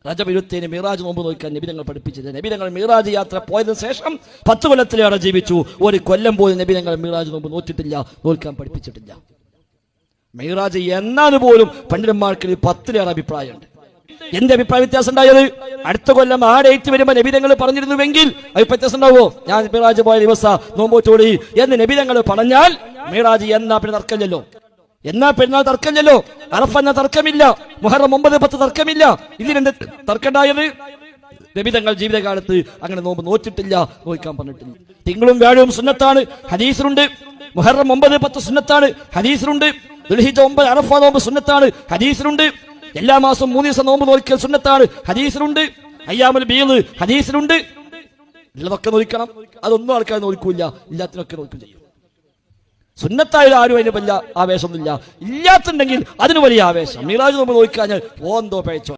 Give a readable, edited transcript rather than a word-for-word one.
റജബ് 27 മിറാജ് നോമ്പ് നോക്കാൻ നബി തങ്ങൾ പഠിപ്പിച്ചില്ല. നബി തങ്ങൾ മിറാജ് യാത്ര പോയതിനു ശേഷം 10 കൊല്ലത്തിലേറെ ജീവിച്ചു. ഒരു കൊല്ലം പോലും നബി തങ്ങൾ മിറാജ് നോമ്പ് നോറ്റിട്ടില്ല, നോക്കാൻ പഠിപ്പിച്ചിട്ടില്ല. മിറാജ് എന്നാണ് പോലും പണ്ഡിതന്മാർക്ക് 10ലേറെ അഭിപ്രായമുണ്ട്. എന്റെ അഭിപ്രായ വ്യത്യാസം ഉണ്ടായത് അടുത്ത കൊല്ലം ആ ഡേറ്റ് വരുമ്പോൾ നബി തങ്ങൾ പറഞ്ഞിരുന്നുവെങ്കിൽ അഭിപ്രായ വ്യത്യാസം ഉണ്ടാവോ? ഞാൻ മിറാജ് പോയ ദിവസം നോമ്പോറ്റോടി എന്ന് നബി തങ്ങൾ പറഞ്ഞാൽ മിറാജ് എന്നാ പിന്നെ തർക്കമില്ലല്ലോ, എന്നാ പെരുന്നാൾ തർക്കമില്ലല്ലോ, അറഫ എന്ന തർക്കമില്ല, മുഹറം 9, 10 തർക്കമില്ല. ഇതിനെന്ത് തർക്കമുണ്ടായത്? നബി തങ്ങൾ ജീവിതകാലത്ത് അങ്ങനെ നോമ്പ് നോറ്റിട്ടില്ല, നോക്കാൻ പറഞ്ഞിട്ടില്ല. തിങ്കളും വ്യാഴവും സുന്നത്താണ്, ഹദീസിലുണ്ട്. മുഹറം 9, 10 സുന്നത്താണ്, ഹദീസിലുണ്ട്. ദുൽഹിജ്ജ 9 അറഫ നോമ്പ് സുന്നത്താണ്, ഹദീസിലുണ്ട്. എല്ലാ മാസവും 3 ദിവസം നോമ്പ് നോക്കൽ സുന്നത്താണ്, ഹദീസിലുണ്ട്. അയ്യാമുൽ ബീദ് ഹദീസിലുണ്ട്. ഉള്ളതൊക്കെ നോക്കണം. അതൊന്നും ആൾക്കാർ നോക്കൂല്ല, ഇല്ലാത്തതൊക്കെ നോക്കുകയും ചെയ്യും. സുന്നത്തായാലും ആരും അതിന് വലിയ ആവേശമൊന്നുമില്ല, ഇല്ലാത്തുണ്ടെങ്കിൽ അതിന് വലിയ ആവേശം. മിറാജ് നോമ്പ് നോക്കിക്കഴിഞ്ഞാൽ ഓന്തോ പേച്ചോ.